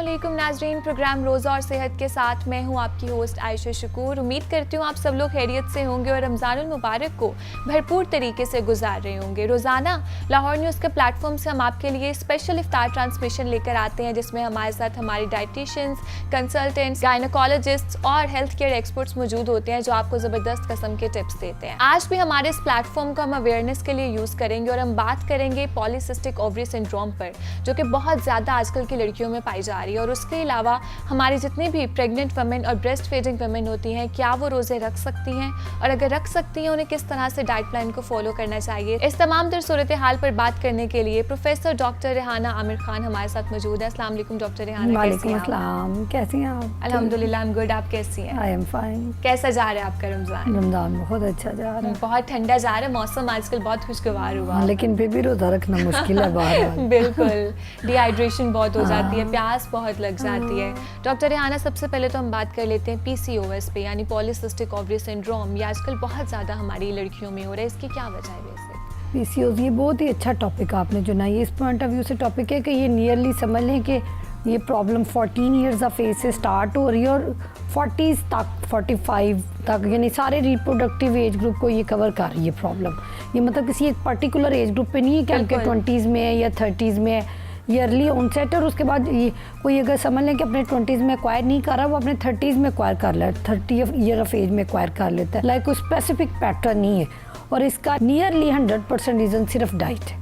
अस्सलामुअलैकुम नाजरीन, प्रोग्राम रोज़ा और सेहत के साथ मैं हूं आपकी होस्ट आयशा शकूर। उम्मीद करती हूं आप सब लोग खैरियत से होंगे और रमज़ानुल मुबारक को भरपूर तरीके से गुजार रहे होंगे। रोज़ाना लाहौर न्यूज़ के प्लेटफॉर्म से हम आपके लिए स्पेशल इफ्तार ट्रांसमिशन लेकर आते हैं, जिसमें हमारे साथ हमारी डाइटिशियंस, कंसल्टेंट्स, गायनोकोलॉजिस्ट्स और हेल्थ केयर एक्सपर्ट्स मौजूद होते हैं जो आपको ज़बरदस्त किस्म के टिप्स देते हैं। आज भी हमारे इस प्लेटफॉर्म को हम अवेयरनेस के लिए यूज़ करेंगे और हम बात करेंगे पॉलीसिस्टिक ओवरी सिंड्रोम पर, जो कि बहुत ज़्यादा आजकल की लड़कियों में पाई जा रही है। और उसके अलावा हमारी जितनी भी प्रेग्नेंट वुमेन और ब्रेस्ट फीडिंग वुमेन होती हैं, क्या वो रोज़े रख सकती हैं, और अगर रख सकती हैं उन्हें किस तरह से डाइट प्लान को फॉलो करना चाहिए। इस तमाम तर सूरत हाल पर बात करने के लिए प्रोफेसर डॉक्टर रेहाना आमिर खान हमारे साथ मौजूद है। अस्सलाम वालेकुम डॉक्टर रेहाना। वालेकुम अस्सलाम, कैसी हैं आप? अल्हम्दुलिल्लाह, आई एम गुड। आप कैसी हैं? I am fine. कैसा जा रहा है आपका रमज़ान? रमज़ान बहुत अच्छा जा रहा है। बहुत ठंडा जा रहा है, मौसम आजकल बहुत खुशगवार हुआ, लेकिन फिर भी रोज़ा रखना मुश्किल है बाहर। बिल्कुल, डिहाइड्रेशन बहुत हो जाती है, प्यास बहुत लग जाती है। डॉक्टर रेहाना, सबसे पहले तो हम बात कर लेते हैं पीसीओएस पे, यानी पॉलीसिस्टिक ओवरी सिंड्रोम। ये आजकल बहुत ज़्यादा हमारी लड़कियों में हो रहा है, इसकी क्या वजह है वैसे? पीसीओएस ये बहुत ही अच्छा टॉपिक आपने चुना। ये इस पॉइंट ऑफ व्यू से टॉपिक है कि ये नियरली समझ लें कि ये प्रॉब्लम 14 ईयर्स ऑफ एज से स्टार्ट हो रही है और 40s तक, 45 तक, यानी सारे रिप्रोडक्टिव एज ग्रुप को ये कवर कर रही है प्रॉब्लम। ये मतलब किसी एक पर्टिकुलर एज ग्रुप पे नहीं है कि आपके 20s में है या 30s में है, ये अर्ली ऑनसेट। और उसके बाद ये कोई अगर समझ लें कि अपने 20s में एक्वायर नहीं कर रहा, वो अपने 30s में एक्वायर कर ले, 30 ईयर ऑफ एज में एक्वायर कर लेता है। लाइक कोई स्पेसिफिक पैटर्न नहीं है। और इसका नियरली 100% रीज़न सिर्फ डाइट है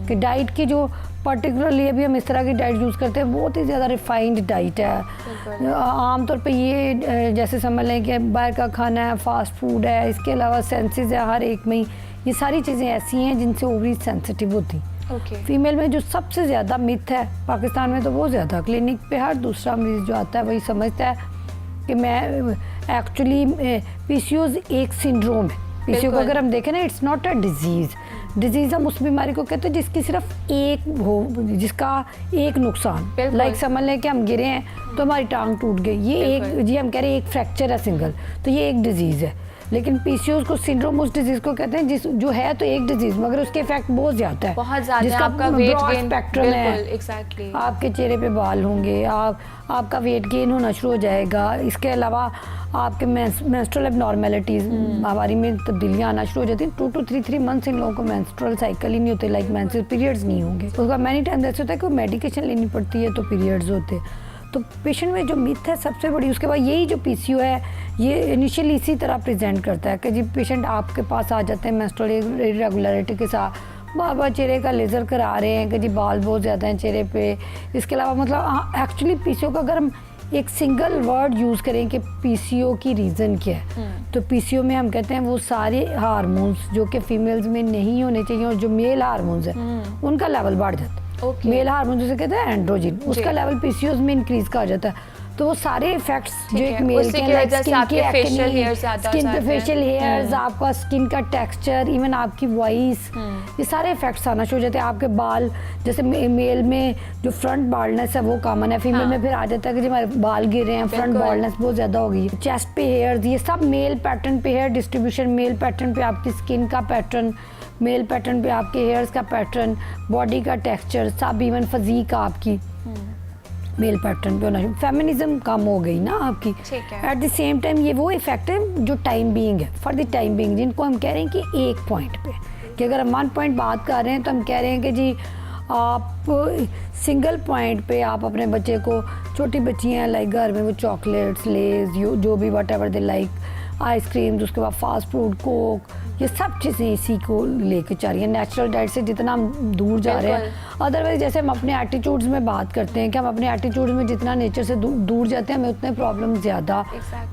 कि डाइट की जो पर्टिकुलरली अभी हम इस तरह की डाइट यूज़ करते हैं, बहुत ही ज़्यादा रिफाइंड डाइट है। आमतौर पे ये जैसे समझ लें कि बाहर का खाना है, फास्ट फूड है, इसके अलावा सेंसेस है हर एक में। ये सारी चीज़ें ऐसी हैं जिनसे ओवरी सेंसिटिव होती हैं। फीमेल में जो सबसे ज़्यादा मिथ है पाकिस्तान में, तो बहुत ज़्यादा क्लिनिक पे हर दूसरा मरीज़ जो आता है वही समझता है कि मैं एक्चुअली पीसीओएस एक सिंड्रोम है। पीसीओ को अगर हम देखें ना, इट्स नॉट अ डिजीज़ हम उस बीमारी को कहते हैं जिसकी सिर्फ एक हो, जिसका एक नुकसान, लाइक समझ लें कि हम गिरे हैं तो हमारी टांग टूट गई, ये एक, जी हम कह रहे हैं एक फ्रैक्चर है सिंगल, तो ये एक डिजीज़ है। लेकिन पीसीओएस को सिंड्रोम उस डिजीज़ को कहते हैं जिस जो है तो एक डिजीज़ मगर उसके इफेक्ट बहुत ज़्यादा है, बहुत ज़्यादा, जिसका आपका वेट गेन स्पेक्ट्रम है। एग्जैक्टली, आपके चेहरे पे बाल होंगे, आपका वेट गेन होना शुरू हो जाएगा। इसके अलावा आपके मेंस्ट्रुअल एबनॉर्मेलिटीज़, हमारी में तब्दीलियाँ आना शुरू हो जाती हैं। 2 to 3 मंथ्स इन लोगों को मेंस्ट्रुअल साइकिल ही नहीं होते, लाइक मेंस्ट्रुअल पीरियड्स नहीं होंगे। उसका मैनी टाइम ऐसा होता है कि मेडिकेशन लेनी पड़ती है तो पीरियड्स होते। तो पेशेंट में जो मिथ है सबसे बड़ी, उसके बाद यही जो पीसीओ है ये इनिशियली इसी तरह प्रेजेंट करता है कि जी पेशेंट आपके पास आ जाते हैं मेंस्ट्रुअल इरेगुलरिटी के साथ, बार चेहरे का लेज़र करा रहे हैं कि जी बाल बहुत ज़्यादा हैं चेहरे पे। इसके अलावा मतलब एक्चुअली पीसीओ का अगर हम एक सिंगल वर्ड यूज़ करें कि पीसीओ की रीज़न क्या है, तो पीसीओ में हम कहते हैं वो सारे हार्मोन्स जो कि फीमेल्स में नहीं होने चाहिए और जो मेल हार्मोन्स हैं उनका लेवल बढ़ जाता है। मेल हार्मोन जिसे कहते हैं एंड्रोजन, उसका लेवल पीसीओएस में इंक्रीज कर जाता है। तो वो सारे इफेक्ट्स जो एक मेल के, लाइक स्किन के फेशियल हेयर्स, आपका स्किन का टेक्सचर, इवन आपकी वॉइस, ये सारे इफेक्ट्स आना शुरू हो जाते हैं। आपके बाल, जैसे मेल में जो फ्रंट बाल्डनेस है वो कॉमन है, फीमेल में फिर आ जाता है कि हमारे बाल गिर रहे हैं, फ्रंट बाल्डनेस बहुत ज़्यादा हो गई है। चेस्ट पे हेयर्स, ये सब मेल पैटर्न पे हेयर डिस्ट्रीब्यूशन, मेल पैटर्न पे आपकी स्किन का पैटर्न, मेल पैटर्न पे आपके हेयर्स का पैटर्न, बॉडी का टेक्सचर, सब इवन फिजीक आपकी मेल पैटर्न पे होना चाहिए। फेमिनिज्म कम हो गई ना आपकी। एट द सेम टाइम ये वो इफेक्ट है जो टाइम बीइंग है, फॉर द टाइम बीइंग, जिनको हम कह रहे हैं कि एक पॉइंट पे, कि अगर हम 1 पॉइंट बात कर रहे हैं तो हम कह रहे हैं कि जी आप सिंगल पॉइंट पे आप अपने बच्चे को, छोटी बच्चियाँ हैं लाइक घर में वो चॉकलेट्स, लेज, जो भी what ever they like, ice cream, उसके बाद फास्ट फूड, कोक, ये सब चीज़ें इसी को लेके चल रही हैं। नेचुरल डाइट से जितना हम दूर जा रहे हैं, अदरवाइज जैसे हम अपने एटीट्यूड्स में बात करते हैं कि हम अपने एटीट्यूड्स में जितना नेचर से दूर जाते हैं, हमें उतने प्रॉब्लम ज़्यादा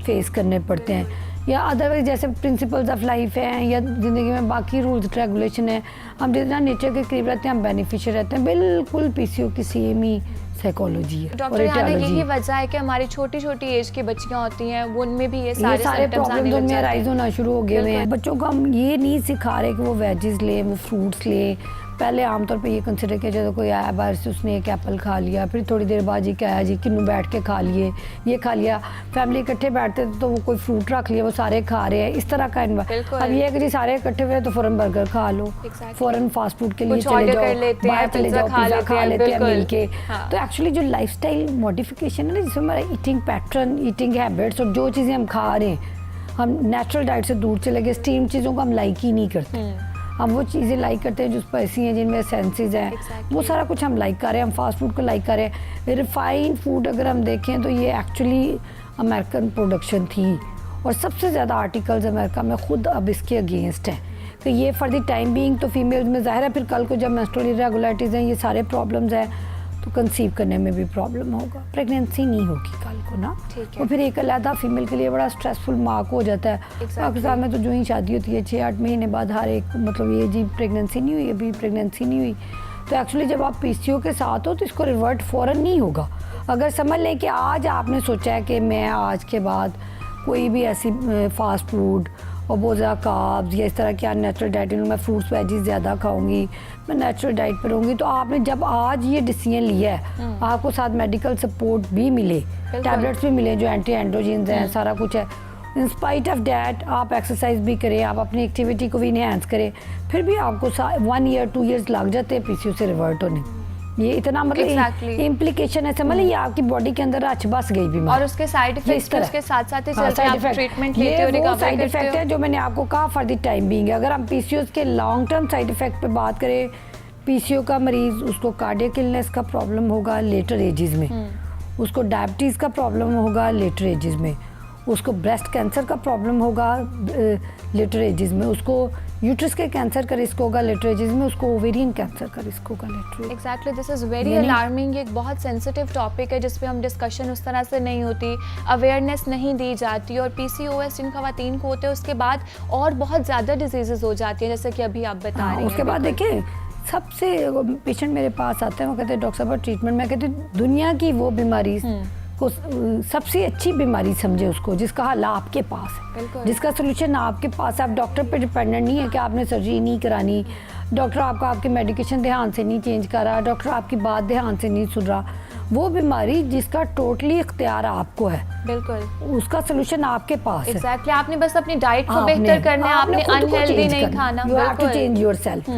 फेस करने पड़ते हैं। या अदरवाइज जैसे प्रिंसिपल्स ऑफ लाइफ हैं या ज़िंदगी में बाकी रूल्स रेगुलेशन है, हम जितना नेचर के करीब रहते हैं हम बेनिफिशियल रहते हैं। बिल्कुल पीसीओ की सेम ही साइकोलॉजी है। डॉक्टर याना यही वजह है कि हमारी छोटी छोटी एज की बच्चियां होती हैं, वो उनमें भी ये सारे प्रॉब्लम्स उनमें राइज होना शुरू हो गए हैं। बच्चों को हम ये नहीं सिखा रहे कि वो वेजेस लें, वो फ्रूट्स लें, पहले आमतौर पे ये कंसिडर किया जाता कोई आया बाहर से, उसने एक एप्पल खा लिया, फिर थोड़ी देर बाद जी क्या आया जी किन्नू बैठ के खा लिए, ये खा लिया। फैमिली इकट्ठे बैठते थे तो वो कोई फ्रूट रख लिया, वो सारे खा रहे हैं, इस तरह का बिल्कुल। अब ये है कि जी सारे इकट्ठे हुए तो फ़ौरन बर्गर खा लो, फ़ौरन फास्ट फूड के लिए कुछ चले order जाओ, कर लेते हैं, बाहर चले पिज़्ज़ा जाओ, पिज़्ज़ा खा लेते हैं बिल्कुल। मिल के। हाँ। तो एक्चुअली जो लाइफस्टाइल मॉडिफिकेशन है ना, जिसमें हमारा ईटिंग पैटर्न, ईटिंग हैबिट्स और जो चीज़ें हम खा रहे हैं, हम नेचुरल डाइट से दूर चले गए, स्टीम चीज़ों को हम लाइक ही नहीं करते। हम वो चीज़ें लाइक करते हैं जो स्पाइसी हैं, जिनमें सेंसेस हैं, वो सारा कुछ हम लाइक कर रहे हैं, हम फास्ट फूड को लाइक कर रहे हैं। रिफाइंड फूड अगर हम देखें तो ये एक्चुअली अमेरिकन प्रोडक्शन थी, और सबसे ज़्यादा आर्टिकल्स अमेरिका में खुद अब इसके अगेंस्ट हैं कि ये फॉर द टाइम बीइंग तो फीमेल्स में ज़ाहिर है, फिर कल को जब मेंस्ट्रुअल इरेगुलरिटीज़ हैं, ये सारे प्रॉब्लम्स हैं, तो कंसीव करने में भी प्रॉब्लम होगा, प्रेगनेंसी नहीं होगी कल को ना। ठीक है। और फिर एक अलग फीमेल के लिए बड़ा स्ट्रेसफुल मार्क हो जाता है। पाकिस्तान में तो जो ही शादी होती है 6-8 महीने बाद हर एक मतलब ये जी प्रेगनेंसी नहीं हुई, अभी प्रेगनेंसी नहीं हुई। तो एक्चुअली जब आप पीसीओ के साथ हो तो इसको रिवर्ट फ़ौरन नहीं होगा। अगर समझ लें कि आज आपने सोचा है कि मैं आज के बाद कोई भी ऐसी फास्ट फूड और बहुत ज़्यादा कार्ब्स या इस तरह की नेचुरल डाइट, मैं फ्रूट्स वेजीज ज़्यादा खाऊंगी, मैं नेचुरल डाइट पर रहूँगी, तो आपने जब आज ये डिसीजन लिया है, आपको साथ मेडिकल सपोर्ट भी मिले, टैबलेट्स भी मिले जो एंटी एंड्रोजेंस हैं, सारा कुछ है, इन स्पाइट ऑफ डैट आप एक्सरसाइज भी करें, आप अपनी एक्टिविटी को भी इन्हेंस करें, फिर भी आपको 1 ईयर 2 ईयर्स लग जाते हैं पीसीओ से रिवर्ट होने। ये इतना मतलब इम्प्लीकेशन है, समझ लीजिए आपकी बॉडी के अंदर रच बस गई बीमारी, और उसके साइड इफेक्ट्स उसके साथ साथ ही चलते हैं, आप ट्रीटमेंट लेते हो, रिकवर साइड करते इफेक्ट हो। है जो मैंने आपको कहा फॉर द टाइम बीइंग। अगर हम पीसीओ के लॉन्ग टर्म साइड इफेक्ट पे बात करें, पीसीओ का मरीज उसको कार्डियक इलनेस का प्रॉब्लम होगा लेटर एजेस में, उसको डायबिटीज़ का प्रॉब्लम होगा लेटर एजेस में, उसको ब्रेस्ट कैंसर का प्रॉब्लम होगा लेटर एजेस में, उसको यूट्रस के कैंसर का रिस्क होगा लेटर एजेस में, उसको ओवेरियन कैंसर का रिस्क होगा later ages. Exactly, this is very alarming. एक बहुत सेंसिटिव टॉपिक है जिस पे हम डिस्कशन उस तरह से नहीं होती, अवेयरनेस नहीं दी जाती, और पीसीओएस जिन खवातीन को होते हैं उसके बाद और बहुत ज़्यादा डिजीजेज हो जाती हैं, जैसे कि अभी आप बता रहे हैं। उसके बाद देखिए सबसे पेशेंट मेरे पास आते हैं, वो कहते हैं डॉक्टर साहब ट्रीटमेंट, मैं कहती हूँ दुनिया की वो बीमारी को सबसे अच्छी बीमारी समझे उसको जिसका हल आपके पास है, जिसका सोल्यूशन आपके पास है। आप डॉक्टर पे डिपेंडेंट नहीं है कि आपने सर्जरी नहीं करानी, डॉक्टर आपको आपकी मेडिकेशन ध्यान से नहीं चेंज कर रहा, डॉक्टर आपकी बात ध्यान से नहीं सुन रहा। वो बीमारी जिसका टोटली इख्तियार आपको है, बिल्कुल उसका सोल्यूशन आपके पास है। एग्जैक्टली, आपने बस अपनी डाइट को बेहतर करना है, आपने अनहेल्दी नहीं खाना। You have to change yourself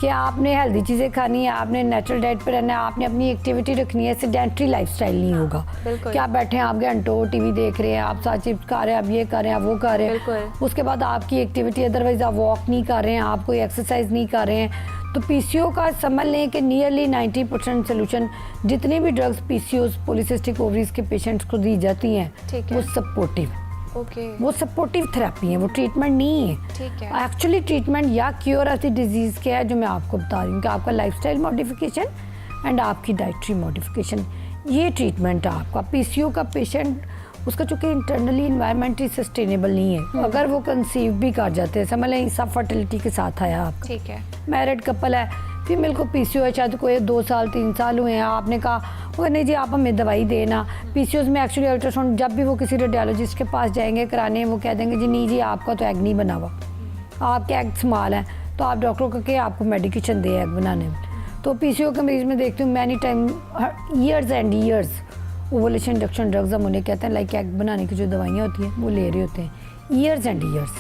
कि आपने हेल्दी चीज़ें खानी है, आपने नेचुरल डाइट पर रहना है, आपने अपनी एक्टिविटी रखनी है, सेडेंटरी लाइफस्टाइल नहीं होगा कि आप बैठे हैं, आप घंटों टीवी देख रहे हैं, आप साथ चिप्स खा रहे हैं, आप ये कर रहे हैं, आप वो कर रहे हैं, उसके बाद आपकी एक्टिविटी अदरवाइज आप वॉक नहीं कर रहे हैं, आप कोई एक्सरसाइज नहीं कर रहे हैं। तो पीसीओ का समझ लें कि नियरली 90% सोल्यूशन जितने भी ड्रग्स पीसीओ पॉलीसिस्टिक ओवरीज के पेशेंट्स को दी जाती हैं वो सपोर्टिव, वो सपोर्टिव थेरेपी है, वो ट्रीटमेंट नहीं है। एक्चुअली ट्रीटमेंट या क्योर ऑफ द डिजीज़ क्या है जो मैं आपको बता रही हूँ कि आपका लाइफस्टाइल मॉडिफिकेशन एंड आपकी डाइटरी मॉडिफिकेशन, ये ट्रीटमेंट है आपका। पीसीओ का पेशेंट उसका चूँकि इंटरनली इन्वायरमेंट ही सस्टेनेबल नहीं है, अगर वो कंसीव भी कर जाते हैं, समझ लें सब फर्टिलिटी के साथ आया आपका, ठीक है, मैरिड कपल है, फीमेल को पीसीओ है, शायद कोई 2 साल 3 साल हुए हैं, आपने कहा वो नहीं जी आप हमें दवाई देना। पीसीओ में एक्चुअली अल्ट्रासाउंड जब भी वो किसी रेडियोलॉजिस्ट के पास जाएंगे कराने, वो कह देंगे जी नहीं जी आपका तो एग नहीं बना हुआ, आपके एग स्मॉल हैं, तो आप डॉक्टर को कहे आपको मेडिकेशन दे एग बनाने में। तो पीसीओ के मरीज में देखती हूँ many time years and years ovulation induction drugs हम उन्हें कहते हैं, लाइक एग बनाने की जो दवाइयाँ होती हैं वो ले रहे होते हैं ईयर्स एंड ईयर्स,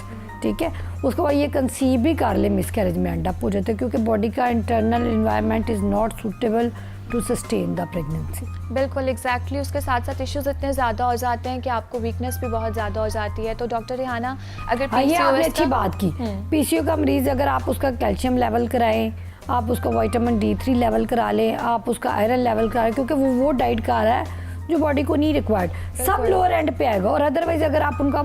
ठीक है। उसके बाद ये कंसीव भी कर ले मिसकैरेज में एंड अप हो जाते हैं क्योंकि बॉडी का internal environment is not suitable to sustain the pregnancy. बिल्कुल एग्जैक्टली, उसके साथ साथ इश्यूज इतने ज़्यादा हो जाते हैं कि आपको वीकनेस भी बहुत ज़्यादा हो जाती है। तो डॉक्टर रिहाना, अगर आपने अच्छी बात की, पीसीओ का मरीज अगर आप उसका कैल्शियम लेवल कराएं, आप उसका विटामिन D3 लेवल करा लें, आप उसका आयरन लेवल करा लें, क्योंकि वो डाइट खा रहा है जो बॉडी को नहीं रिक्वायर्ड, सब लोअर एंड पे आएगा। और अदरवाइज अगर आप उनका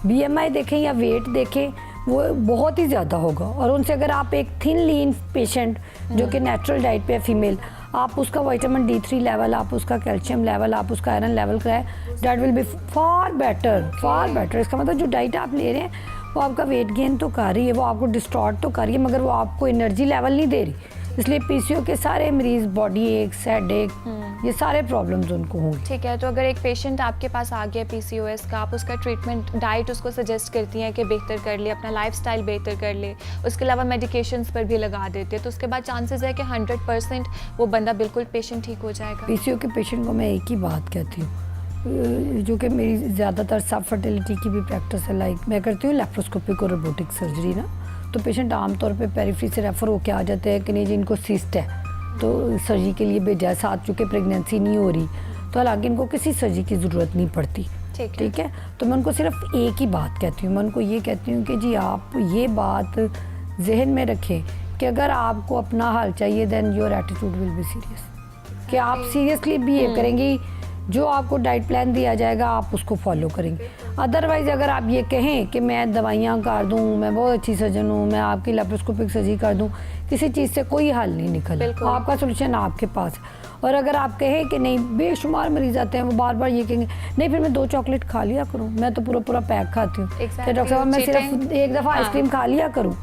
BMI देखें या वेट देखें वो बहुत ही ज़्यादा होगा, और उनसे अगर आप एक थिन लीन पेशेंट जो कि नेचुरल डाइट पे है फीमेल, आप उसका विटामिन D3 लेवल, आप उसका कैल्शियम लेवल, आप उसका आयरन लेवल कराएं, that will be far better. इसका मतलब जो डाइट आप ले रहे हैं वो आपका वेट गेन तो कर रही है, वो आपको डिस्टॉर्ट तो कर रही है, मगर वो आपको एनर्जी लेवल नहीं दे रही। इसलिए पीसीओ के सारे मरीज बॉडी एक, हेड एक, ये सारे प्रॉब्लम्स उनको होंगे। ठीक है, तो अगर एक पेशेंट आपके पास आ गया पीसीओएस का, आप उसका ट्रीटमेंट, डाइट उसको सजेस्ट करती हैं कि बेहतर कर ले, अपना लाइफस्टाइल बेहतर कर ले, उसके अलावा मेडिकेशंस पर भी लगा देते हैं, तो उसके बाद चांसेस है कि 100% वो बंदा बिल्कुल पेशेंट ठीक हो जाएगा? पीसीओ के पेशेंट को मैं एक ही बात कहती हूँ, जो कि मेरी ज़्यादातर सब फर्टिलिटी की भी प्रैक्टिस है, लाइक मैं करती हूँ लेप्रोस्कोपिक और रोबोटिक सर्जरी ना, तो पेशेंट आमतौर पे पेरिफेरी से रेफ़र होके आ जाते हैं कि नहीं जी इनको सिस्ट है, तो सर्जरी के लिए भेजा है, साथ चूँकि प्रेगनेंसी नहीं हो रही, तो हालांकि इनको किसी सर्जरी की ज़रूरत नहीं पड़ती। ठीक है, तो मैं उनको सिर्फ एक ही बात कहती हूँ, मैं उनको ये कहती हूँ कि जी आप ये बात जहन में रखें कि अगर आपको अपना हाल चाहिए then your attitude will be serious, कि आप सीरियसली बिहेव करेंगी, जो आपको डाइट प्लान दिया जाएगा आप उसको फॉलो करेंगे। अदरवाइज़ अगर आप ये कहें कि मैं दवाइयाँ कर दूँ, मैं बहुत अच्छी सर्जन हूँ, मैं आपकी लेप्रोस्कोपिक सर्जरी कर दूँ, किसी चीज़ से कोई हल नहीं निकला, आपका सोल्यूशन आपके पास है। और अगर आप कहें कि नहीं, बेशुमार मरीज आते हैं वो बार बार ये कहेंगे नहीं फिर मैं 2 चॉकलेट खा लिया करूँ, मैं तो पूरा पैक खाती हूँ, तो डॉक्टर साहब मैं सिर्फ एक दफ़ा आइसक्रीम खा लिया करूँ,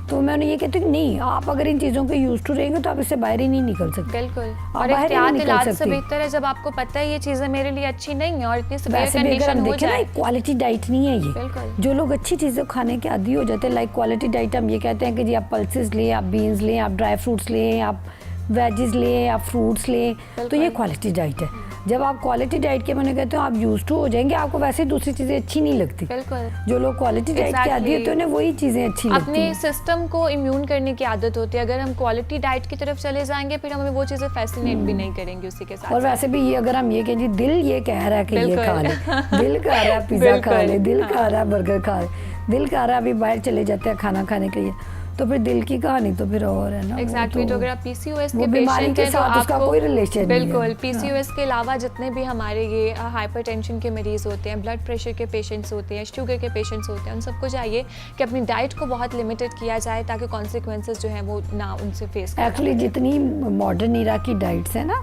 तो मैं उन्हें ये कहती हूँ नहीं, आप अगर इन चीज़ों के यूज टू रहेंगे तो आप इससे बाहर ही नहीं निकल सकते। बिल्कुल, आप और बाहर ही नहीं निकल इलाज से सकते। बेहतर है जब आपको पता है ये चीज़ें मेरे लिए अच्छी नहीं है और इतनी सीवियर वैसे भी अगर कंडीशन हम हो देखें ना, जाए। क्वालिटी डाइट नहीं है ये। बिल्कुल। जो लोग अच्छी चीज़ें खाने के आदी हो जाते हैं, लाइक क्वालिटी डाइट हम ये कहते हैं कि जी आप पल्सेस लें, आप बीन्स लें, आप ड्राई फ्रूट्स लें, आप वेजेस लें, आप फ्रूट्स लें, तो ये क्वालिटी डाइट है। जब आप क्वालिटी डाइट के मैंने कहते हो आप यूज टू हो जाएंगे, आपको वैसे दूसरी चीज़ें अच्छी नहीं लगती। बिल्कुल, जो लोग क्वालिटी डाइट के आदी होते हैं उन्हें वही चीज़ें अच्छी लगती अपने हैं। सिस्टम को इम्यून करने की आदत होती है, अगर हम क्वालिटी डाइट की तरफ चले जाएंगे फिर हमें वो चीज़ें फैसिनेट भी नहीं करेंगी उसी के साथ। और वैसे भी ये अगर हम ये कहें जी दिल ये कह रहा है कि ये खा ले, दिल कह रहा है पिज़्ज़ा खा ले, दिल कह रहा है बर्गर खा ले, दिल कह रहा है अभी बाहर चले जाते हैं खाना खाने के लिए, तो फिर दिल की कहानी तो फिर और है ना। एग्जैक्टली, तो अगर आप पीसीओएस के बीमारी पेशेंट के हैं तो साथ उसका आपको कोई रिलेशन नहीं है। बिल्कुल पीसीओएस के अलावा जितने भी हमारे ये हाइपरटेंशन के मरीज होते हैं, ब्लड प्रेशर के पेशेंट्स होते हैं, शुगर के पेशेंट्स होते हैं, उन सबको चाहिए कि अपनी डाइट को बहुत लिमिटेड किया जाए ताकि कॉन्सिक्वेंसेस जो है वो ना उनसे फेस। एक्चुअली जितनी मॉडर्न इरा की डाइट्स है ना,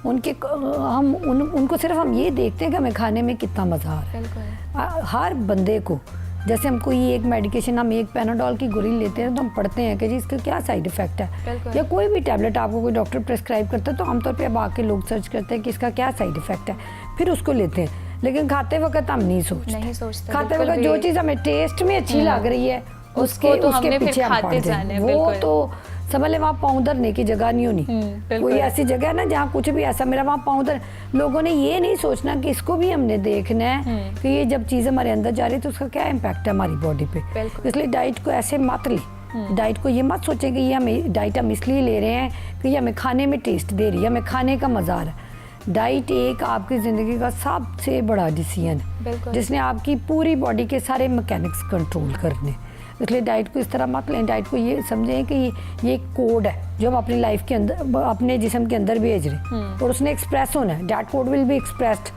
उनके उनको सिर्फ हम ये देखते हैं कि हमें खाने में कितना मज़ा आ रहा है। बिल्कुल, हर बंदे को, जैसे हम कोई एक मेडिकेशन, हम एक पैनाडोल की गोली लेते हैं तो हम पढ़ते हैं कि जी इसका क्या साइड इफेक्ट है, या कोई भी टैबलेट आपको कोई डॉक्टर प्रेस्क्राइब करता है तो आमतौर पे अब आके लोग सर्च करते हैं कि इसका क्या साइड इफेक्ट है, फिर उसको लेते हैं। लेकिन खाते वक्त हम नहीं सोचते, खाते वक्त जो चीज़ हमें टेस्ट में अच्छी लग रही है उसको तो हमने फिर पीछे हम खाते पड़ जाना है। जाए। वो तो समझ ले वहाँ पाँव धरने की जगह नहीं होनी। कोई ऐसी जगह है ना जहाँ कुछ भी ऐसा मेरा वहाँ पाँव धर, लोगों ने ये नहीं सोचना कि इसको भी हमने देखना है कि ये जब चीज़ हमारे अंदर जा रही है तो उसका क्या इम्पैक्ट है हमारी बॉडी पे। इसलिए डाइट को ऐसे मत ले, डाइट को ये मत सोचें कि ये हमें डाइट हम इसलिए ले रहे हैं कि ये हमें खाने में टेस्ट दे रही है, हमें खाने का मज़ा आ रहा है। डाइट एक आपकी ज़िंदगी का सबसे बड़ा डिसीजन है जिसने आपकी पूरी बॉडी के सारे मैकेनिक्स कंट्रोल करने। इसलिए डाइट को इस तरह मत लें, डाइट को ये समझें कि ये एक कोड है जो हम अपनी लाइफ के अंदर, अपने जिस्म के अंदर भेज रहे हैं और उसने एक्सप्रेस होना है। That code will be expressed.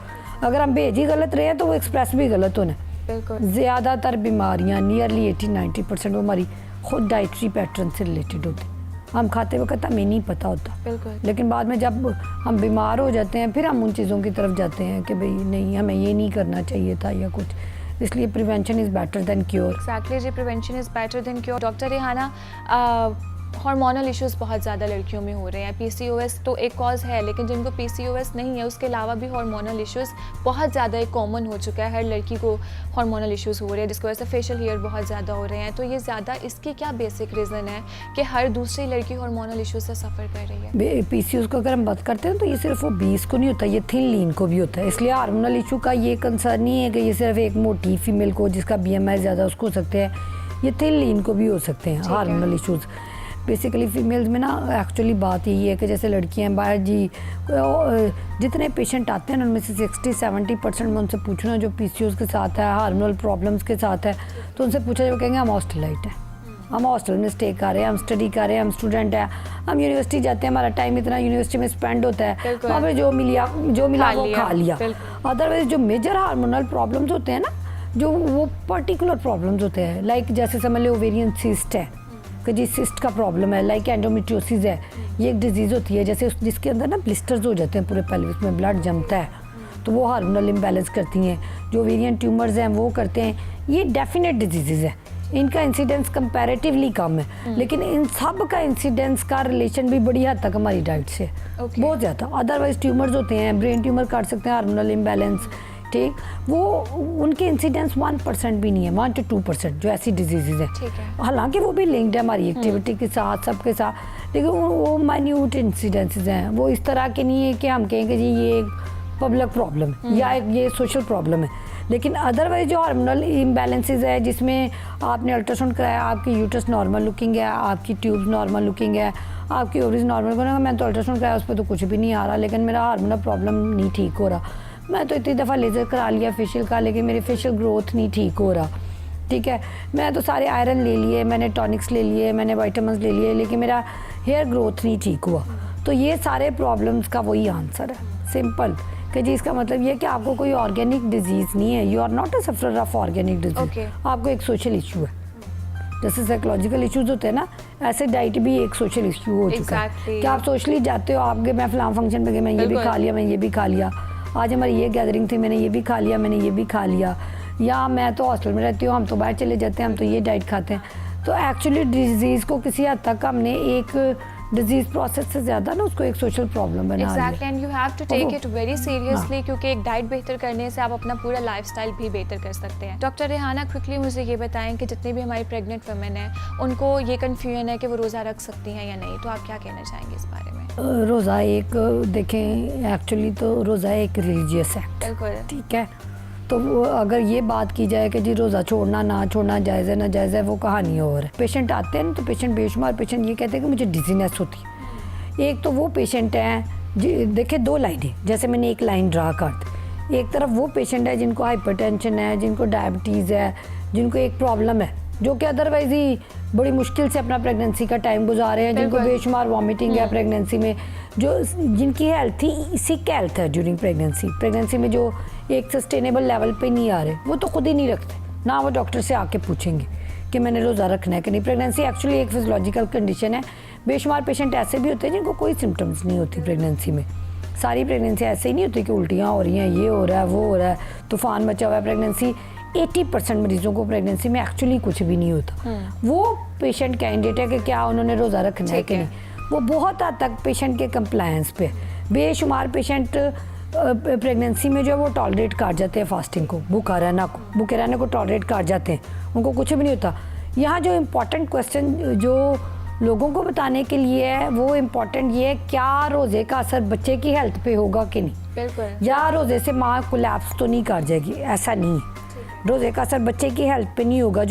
अगर हम भेज ही गलत रहे हैं तो वो एक्सप्रेस भी गलत होना है। ज़्यादातर बीमारियाँ नियरली 80-90% वो हमारी खुद डाइटरी पैटर्न से रिलेटेड होती। हम खाते वक्त हमें नहीं पता होता, लेकिन बाद में जब हम बीमार हो जाते हैं फिर हम उन चीज़ों की तरफ जाते हैं कि भाई नहीं हमें ये नहीं करना चाहिए था या कुछ। इसलिए prevention is better than cure. Exactly जी, prevention is better than cure. Doctor Rehana, hormonal issues बहुत ज़्यादा लड़कियों में हो रहे हैं। पीसीओएस तो एक कॉज है, लेकिन जिनको पीसीओएस नहीं है उसके अलावा भी हार्मोनल इश्यूज़ बहुत ज़्यादा एक कॉमन हो चुका है। हर लड़की को हार्मोनल इश्यूज़ हो रहे हैं जिसकी वजह से फेशियल हेयर बहुत ज़्यादा हो रहे हैं। तो ये ज़्यादा इसकी क्या बेसिक रीज़न है कि हर दूसरी लड़की हार्मोनल इश्यूज़ से सफ़र कर रही है? पीसीओएस को अगर हम बात करते हैं तो ये सिर्फ वो 20 को नहीं होता, ये थिन लीन को भी होता है। इसलिए हार्मोनल इशू का ये कंसर्न नहीं है कि ये सिर्फ एक मोटी फीमेल को जिसका BMI ज़्यादा उसको हो सकते हैं, ये थिन लीन को भी हो सकते हैं हार्मोनल इशूज़। बेसिकली फीमेल्स में ना एक्चुअली बात यही है कि जैसे लड़कियां बाहर जी जितने पेशेंट आते हैं उनमें से 60-70% में उनसे पूछना जो पीसीओएस के साथ है, हार्मोनल प्रॉब्लम्स के साथ है, तो उनसे पूछा जो कहेंगे हम हॉस्टलाइट हैं, हम हॉस्टल में स्टे कर रहे हैं, हम स्टडी कर रहे हैं, हम स्टूडेंट हैं, हम यूनिवर्सिटी जाते हैं, हमारा टाइम इतना यूनिवर्सिटी में स्पेंड होता है, वहाँ पर जो मिला वो खा लिया। अदरवाइज जो मेजर हार्मोनल प्रॉब्लम्स होते हैं ना, जो वो पर्टिकुलर प्रॉब्लम्स होते हैं, लाइक जैसे समझ लो ओवेरियन सिस्ट है कि जी सिस्ट का प्रॉब्लम है, लाइक एंडोमेट्रियोसिस है, ये एक डिजीज़ होती है जैसे जिसके अंदर ना ब्लिस्टर्स हो जाते हैं पूरे पेल्विस में, ब्लड जमता है, तो वो हार्मोनल इम्बैलेंस करती हैं। जो ओवेरियन ट्यूमर्स हैं वो करते हैं, ये डेफिनेट डिजीज़ है। इनका इंसिडेंस कंपैरेटिवली कम है, लेकिन इन सब का इंसिडेंस का रिलेशन भी बड़ी हद तक हमारी डाइट से है, बहुत ज़्यादा। अदरवाइज ट्यूमर्स होते हैं, ब्रेन ट्यूमर काट सकते हैं, हार्मोनल इम्बैलेंस, ठीक, वो उनके इंसिडेंस 1% भी नहीं है, 1 to 2% जो ऐसी डिजीज़ ठीक हैं। है। हालांकि वो भी लिंक्ड है हमारी एक्टिविटी के साथ, सबके साथ, लेकिन वो माइन्यूट इंसिडेंसेस हैं। वो इस तरह के नहीं है कि हम कहें कि जी ये एक पब्लिक प्रॉब्लम है या एक ये सोशल प्रॉब्लम है। लेकिन अदरवाइज जो हार्मोनल इम्बैलेंसेस है, जिसमें आपने अल्ट्रासाउंड कराया, आपकी यूट्रस नॉर्मल लुकिंग है, आपकी ट्यूब्स नॉर्मल लुकिंग है, आपकी ओवरीज नॉर्मल, मैंने तो अल्ट्रासाउंड कराया, उस पर तो कुछ भी नहीं आ रहा, लेकिन मेरा हार्मोनल प्रॉब्लम नहीं ठीक हो रहा। मैं तो इतनी दफ़ा लेज़र करा लिया फेशियल का, लेकिन मेरी फेशियल ग्रोथ नहीं ठीक हो रहा, ठीक है। मैं तो सारे आयरन ले लिए, मैंने टॉनिक्स ले लिए, मैंने वाइटामिन ले लिए, लेकिन मेरा हेयर ग्रोथ नहीं ठीक हुआ। तो ये सारे प्रॉब्लम्स का वही आंसर है, सिंपल, कि जी इसका मतलब ये है कि आपको कोई ऑर्गेनिक डिजीज़ नहीं है, you are not a sufferer of organic disease, आपको एक सोशल इशू है। जैसे साइकोलॉजिकल इश्यूज होते हैं ना, ऐसे डाइट भी एक सोशल इशू हो चुका है कि आप सोशली जाते हो, आपके मैं फलां फंक्शन पे गई, मैं ये भी खा लिया, मैं ये भी खा लिया, आज हमारी ये गैदरिंग थी, मैंने ये भी खा लिया, मैंने ये भी खा लिया, या मैं तो हॉस्टल में रहती हूँ, हम तो बाहर चले जाते हैं, हम तो ये डाइट खाते हैं। तो एक्चुअली डिजीज़ को किसी हद तक हमने एक डिजीज प्रोसेस से ज़्यादा ना उसको एक सोशल प्रॉब्लम बना लिया। Exactly, and you have to take it very seriously, क्योंकि एक डाइट बेहतर करने से आप अपना पूरा लाइफस्टाइल भी बेहतर कर सकते हैं। डॉक्टर रेहाना, क्विकली मुझे ये बताएं कि जितनी भी हमारी प्रेग्नेंट वुमेन हैं उनको ये कन्फ्यूजन है कि वो रोज़ा रख सकती हैं या नहीं, तो आप क्या कहना चाहेंगे इस बारे में? रोज़ा एक, देखें एक्चुअली तो रोज़ा एक रिलीजियस एक्ट, बिल्कुल, ठीक है। तो अगर ये बात की जाए कि जी रोज़ा छोड़ना ना छोड़ना जायज़ है ना जायज़ है, वो कहानी और है। पेशेंट आते हैं तो पेशेंट बेशुमार पेशेंट ये कहते हैं कि मुझे डिजीनेस होती है। एक तो वो पेशेंट हैं, देखिए दो लाइनें, जैसे मैंने एक लाइन ड्रा कर दी। एक तरफ वो पेशेंट है जिनको हाइपरटेंशन है, जिनको डायबिटीज़ है, जिनको एक प्रॉब्लम है, जो कि अदरवाइज ही बड़ी मुश्किल से अपना प्रेगनेंसी का टाइम गुजार रहे हैं, जिनको बेशुमार वॉमिटिंग है प्रेगनेंसी में, जो जिनकी हेल्थ ही सिक हेल्थ है ड्यूरिंग प्रेगनेंसी में, जो एक सस्टेनेबल लेवल पे नहीं आ रहे, वो तो खुद ही नहीं रखते, ना वो डॉक्टर से आके पूछेंगे कि मैंने रोज़ा रखना है कि नहीं। प्रेगनेंसी एक्चुअली एक फिजियोलॉजिकल कंडीशन है। बेशुमार पेशेंट ऐसे भी होते हैं जिनको कोई सिम्टम्स नहीं होती प्रेगनेंसी में। सारी प्रेगनेंसी ऐसे ही नहीं होती कि उल्टियाँ हो रही हैं, ये हो रहा है, वो हो रहा है, तूफान मचा हुआ है प्रेगनेंसी। 80% मरीजों को प्रेगनेंसी में एक्चुअली कुछ भी नहीं होता। वो पेशेंट कैंडिडेट है कि क्या उन्होंने रोज़ा रखना है कि नहीं। वो बहुत हद तक पेशेंट के कंप्लायंस पे। बेशुमार पेशेंट प्रेगनेंसी में जो है वो टॉलरेट कर जाते हैं फास्टिंग को, भूखे रहने को टॉलरेट कर जाते हैं, उनको कुछ भी नहीं होता। यहाँ जो इम्पोर्टेंट क्वेश्चन जो लोगों को बताने के लिए है, वो इम्पोर्टेंट ये है, क्या रोज़े का असर बच्चे की हेल्थ पे होगा कि नहीं। बिल्कुल, या रोज़े से माँ कोलैप्स तो नहीं कर जाएगी, ऐसा नहीं है। रोज़े का असर बच्चे की हेल्थ पे नहीं होगा।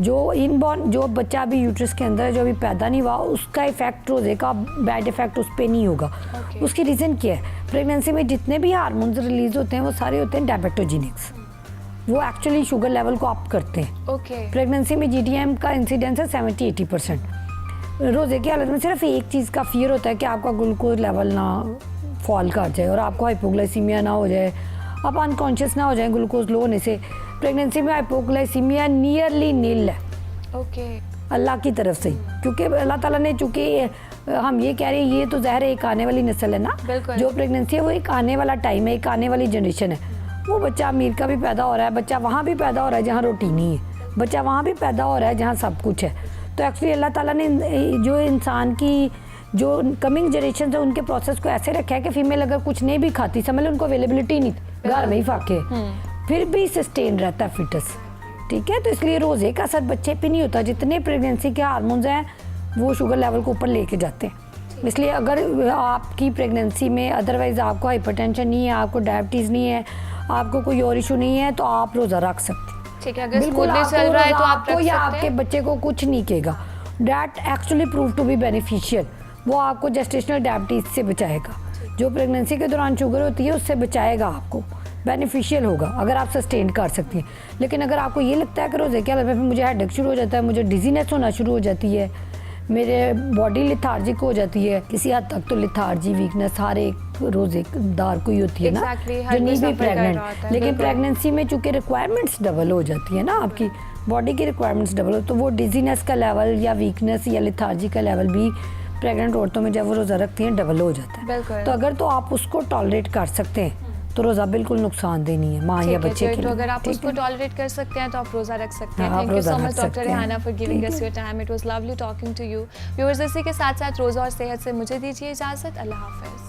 जो इनबॉर्न जो बच्चा अभी यूट्रस के अंदर है, जो अभी पैदा नहीं हुआ, उसका इफेक्ट, रोज़े का बैड इफेक्ट उस पर नहीं होगा। उसकी रीज़न क्या है? प्रेगनेंसी में जितने भी हार्मोन्स रिलीज होते हैं वो सारे होते हैं डायबेटोजेनिक्स, वो एक्चुअली शुगर लेवल को अप करते हैं। प्रेगनेंसी में GDM का इंसिडेंस है 70-80%। रोज़े की हालत में सिर्फ एक चीज़ का फियर होता है कि आपका ग्लूकोज लेवल ना फॉल कर जाए और आपको हाइपोग्लाइसीमिया ना हो जाए, आप अनकॉन्शियस ना हो जाए ग्लूकोज लो होने से। प्रेगनेंसी में हाइपोग्लाइसीमिया नियरली नील है, अल्लाह की तरफ से, क्योंकि अल्लाह ताला ने, चूँकि हम ये कह रहे हैं ये तो ज़हर एक आने वाली नस्ल है ना, जो प्रेगनेंसी है वो एक आने वाला टाइम है, एक आने वाली जनरेशन है। वो बच्चा अमीर का भी पैदा हो रहा है, बच्चा वहाँ भी पैदा हो रहा है जहाँ रोटी नहीं है, बच्चा वहाँ भी पैदा हो रहा है जहाँ सब कुछ है। तो एक्चुअली अल्लाह ताला ने जो इंसान की जो कमिंग जनरेशन है उनके प्रोसेस को ऐसे रखा है कि फीमेल अगर कुछ नहीं भी खाती, समझ लो उनको अवेलेबिलिटी नहीं, घर में ही फाके, फिर भी सस्टेन रहता है फिटस, ठीक है। तो इसलिए रोज़े का असर बच्चे पे नहीं होता। जितने प्रेगनेंसी के हार्मोन्स हैं वो शुगर लेवल को ऊपर लेके जाते हैं। इसलिए अगर आपकी प्रेगनेंसी में अदरवाइज़ आपको हाइपरटेंशन नहीं है, आपको डायबिटीज़ नहीं है, आपको कोई और इशू नहीं है, तो आप रोज़ा रख सकते हैं। ठीक है, अगर स्मूथली चल रहा है तो आप रख सकते हैं, या आपके बच्चे को कुछ नहीं कहेगा। That actually prove to be beneficial, वो आपको जेस्टेशनल डायबिटीज़ से बचाएगा। जो प्रेगनेंसी के दौरान शुगर होती है उससे बचाएगा, आपको बेनिफिशियल होगा अगर आप सस्टेन कर सकती हैं। लेकिन अगर आपको ये लगता है कि रोज़े के हालत में मुझे हेडेक शुरू हो जाता है, मुझे डिजीनेस होना शुरू हो जाती है, मेरे बॉडी लिथार्जिक हो जाती है, किसी हद तक तो लिथार्जी वीकनेस हर एक रोज़ेदार को ही होती है ना, जो नहीं भी प्रेग्नेंट। लेकिन प्रेगनेंसी में चूँकि रिक्वायरमेंट्स डबल हो जाती है ना, आपकी बॉडी की रिक्वायरमेंट्स डबल हो, तो वो डिजीनेस का लेवल या वीकनेस या लिथार्जी का लेवल भी प्रेग्नेंट औरतों में जब वो रोज़ा रखती हैं डबल हो जाता है। तो अगर तो आप उसको टॉलरेट कर सकते हैं तो रोज़ा बिल्कुल नुकसानदेह नहीं है माँ या ठीक है, बच्चे के तो लिए। अगर आप ठीक उसको है? टॉलरेट कर सकते हैं तो आप रोज़ा रख सकते हैं। हाँ, आप थैंक यू रोज़ा सो रख मच डॉक्टर सकते हैं। रेहाना फॉर गिविंग ठीक अस है। Your time. It was lovely talking to you. Viewers, इसी के साथ साथ रोज़ा और सेहत से मुझे दीजिए इजाज़त। अल्लाह हाफ़िज़।